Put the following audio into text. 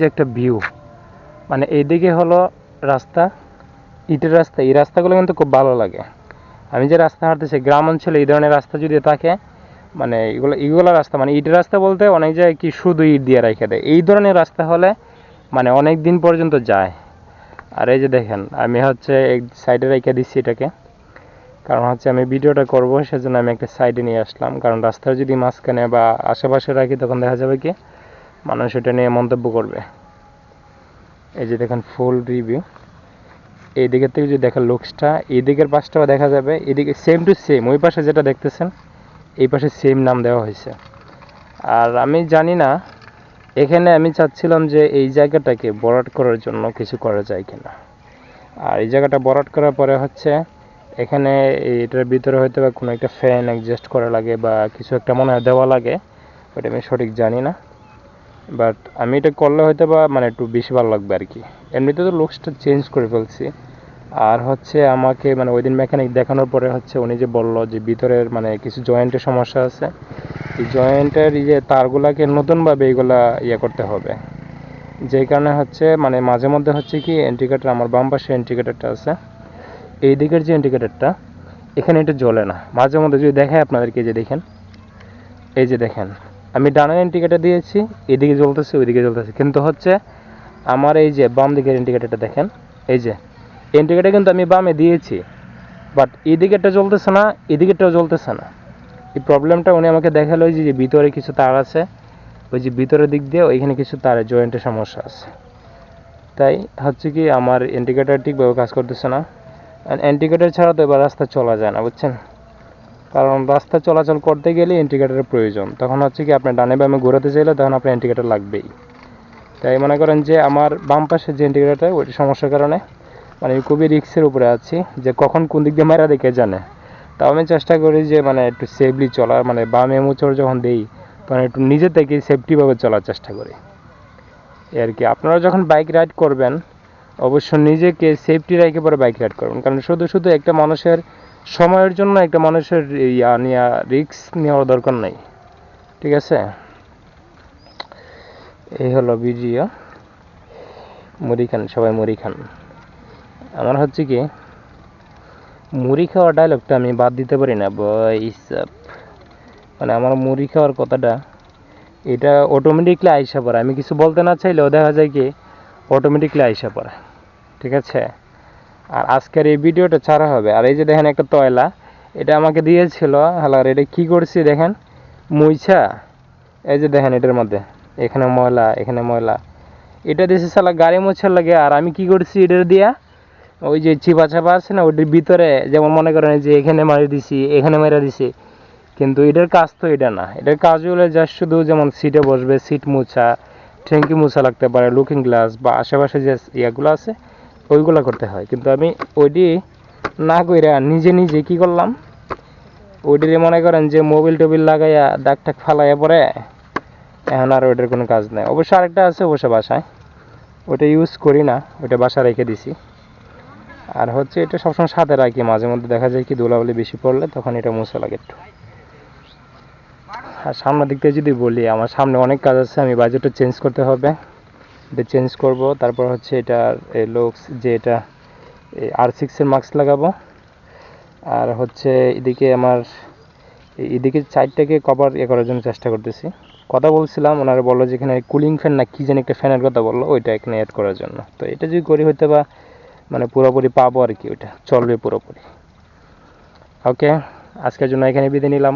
যে একটা ভিউ, মানে এইদিকে হলো রাস্তা, ইটের রাস্তা। এই রাস্তাগুলো কিন্তু খুব ভালো লাগে। আমি যে রাস্তা হাঁটতেছি গ্রাম অঞ্চলে এই ধরনের রাস্তা যদি থাকে, মানে এগুলো রাস্তা, মানে ইটের রাস্তা বলতে অনেক জায়গায় কি শুধু ইট দিয়ে রেখে দেয়, এই ধরনের রাস্তা হলে মানে অনেক দিন পর্যন্ত যায়। আর এই যে দেখেন আমি হচ্ছে এক সাইডে রেখে দিচ্ছি এটাকে, কারণ হচ্ছে আমি ভিডিওটা করব, সেজন্য আমি একটা সাইডে নিয়ে আসলাম। কারণ রাস্তার যদি মাঝখানে বা আশেপাশে রাখি তখন দেখা যাবে কি মানুষ এটা নিয়ে মন্তব্য করবে। এই যে দেখেন ফুল রিভিউ। এই দিকের থেকে যদি দেখেন লুকসটা, এই দিকের পাশটাও দেখা যাবে, এদিকে সেম টু সেম ওই পাশে যেটা দেখতেছেন এই পাশে সেম নাম দেওয়া হয়েছে। আর আমি জানি না, এখানে আমি চাচ্ছিলাম যে এই জায়গাটাকে ভরাট করার জন্য কিছু করা যায় কিনা। আর এই জায়গাটা ভরাট করার পরে হচ্ছে এখানে এটার ভিতরে হয়তো বা কোনো একটা ফ্যান অ্যাডজাস্ট করা লাগে বা কিছু একটা মনে হয় দেওয়া লাগে, ওটা আমি সঠিক জানি না। বাট আমি এটা করলে হয়তো বা মানে একটু বেশি ভালো লাগবে আর কি। এমনিতে তো লুকসটা চেঞ্জ করে ফেলছি। আর হচ্ছে আমাকে মানে ওই দিন মেকানিক দেখানোর পরে হচ্ছে উনি যে বললো যে ভিতরের মানে কিছু জয়েন্টের সমস্যা আছে, এই জয়েন্টের যে তারগুলাকে নতুনভাবে এইগুলা করতে হবে। যেই কারণে হচ্ছে মানে মাঝে মধ্যে হচ্ছে কি ইন্ডিকেটার, আমার বাম পাশে ইন্ডিকেটারটা আছে, এই দিকের যে ইন্ডিকেটারটা এখানে এটা জ্বলে না। মাঝে মধ্যে যদি দেখায় আপনাদেরকে, যে দেখেন এই যে দেখেন আমি ডানের ইন্ডিকেটার দিয়েছি, এদিকে জ্বলতেছে ওইদিকে জ্বলতেছে, কিন্তু হচ্ছে আমার এই যে বাম দিকের ইন্ডিকেটারটা দেখেন, এই যে ইন্ডিকেটার কিন্তু আমি বামে দিয়েছি, বাট এদিকেরটা জ্বলতেছে না, এদিকেরটাও জ্বলতেছে না। এই প্রবলেমটা উনি আমাকে দেখালো যে ভিতরে কিছু তার আছে, ওই যে ভিতরের দিক দিয়ে ওইখানে কিছু তারের জয়েন্টের সমস্যা আছে। তাই হচ্ছে কি আমার ইন্ডিকেটার ঠিকভাবে কাজ করতেছে না। ইন্ডিকেটার ছাড়া তো এবার রাস্তা চলা যায় না, বুঝছেন। কারণ রাস্তা চলাচল করতে গেলে ইন্ডিকেটারের প্রয়োজন। তখন হচ্ছে কি আপনি ডানে বামে ঘোরাতে চাইলে তখন আপনার ইন্ডিকেটার লাগবেই। তাই মনে করেন যে আমার বাম পাশে যে ইন্ডিকেটারটা, ওইটি সমস্যার কারণে মানে আমি খুবই রিস্কের উপরে আছি, যে কখন কোন দিক দিয়ে মারা দেখে জানে। তাও আমি চেষ্টা করি যে মানে একটু সেফলি চলার, মানে বামে মোচড় যখন দেই তখন একটু নিজে থেকে সেফটিভাবে চলার চেষ্টা করি আর কি। আপনারা যখন বাইক রাইড করবেন অবশ্য নিজেকে সেফটি রেখে পরে বাইক রাইড করবেন, কারণ শুধু শুধু একটা মানুষের সময়ের জন্য একটা মানুষের রিস্ক নেওয়ার দরকার নাই, ঠিক আছে। এই হলো ভিডিও। মুড়ি খান সবাই, মুড়ি খান। আমার হচ্ছে কি মুড়ি খাওয়ার ডায়লগটা আমি বাদ দিতে পারি না বয়স, মানে আমার মুড়ি খাওয়ার কথাটা এটা অটোমেটিকলি আইসা পড়ে, আমি কিছু বলতে না চাইলেও দেখা যায় কি অটোমেটিকলি আইসা পড়ে, ঠিক আছে। আর আজকের এই ভিডিওটা ছাড়া হবে। আর এই যে দেখেন একটা তয়লা, এটা আমাকে দিয়েছিল হালার, এটা কি করছি দেখেন মুইছা, এই যে দেখেন এটার মধ্যে এখানে ময়লা এখানে ময়লা, এটা দিয়েছে সালা গাড়ি মোছার লাগে। আর আমি কি করছি এটার দিয়া ওই যে চিপা চাপা আছে না ওইটার ভিতরে, যেমন মনে করেন যে এখানে মারি দিছি এখানে মেরা দিছি, কিন্তু এটার কাজ তো এটা না। এটার কাজ হলো জাস্ট শুধু যেমন সিটে বসবে, সিট মোছা, ট্যাঙ্কি মোছা লাগতে পারে, লুকিং গ্লাস বা আশেপাশে যে ইয়াগুলো আছে ওইগুলো করতে হয়। কিন্তু আমি ওইটি না কইরা নিজে নিজে কি করলাম, ওইটিরে মনে করেন যে মোবিল টোবিল লাগাইয়া দাগ টাগ ফালাইয়া পরে এখন আর ওইটার কোনো কাজ নেই। অবশ্য আরেকটা আছে অবশ্য বাসায়, ওইটা ইউজ করি না, ওইটা বাসা রেখে দিছি। আর হচ্ছে এটা সবসময় সাথে রাখি, মাঝে মধ্যে দেখা যায় কি ধুলাবালি বেশি পড়লে তখন এটা মোছা লাগে একটু। আর সামনের দিক থেকে যদি বলি, আমার সামনে অনেক কাজ আছে, আমি বাজেটটা চেঞ্জ করতে হবে, এটা চেঞ্জ করব। তারপর হচ্ছে এটার লুকস, যে এটা R6-এর মাস্ক লাগাবো। আর হচ্ছে এদিকে আমার এদিকে সাইডটাকে কভার করার জন্য চেষ্টা করতেছি। কথা বলছিলাম, ওনারা বললো যে এখানে কুলিং ফ্যান না কি যেন একটা ফ্যানের কথা বললো, ওইটা এখানে অ্যাড করার জন্য। তো এটা যদি করি হয়তো বা মানে পুরোপুরি পাবো আর কি, ওইটা চলবে পুরোপুরি। ওকে, আজকের জন্য এখানে বিদায় নিলাম।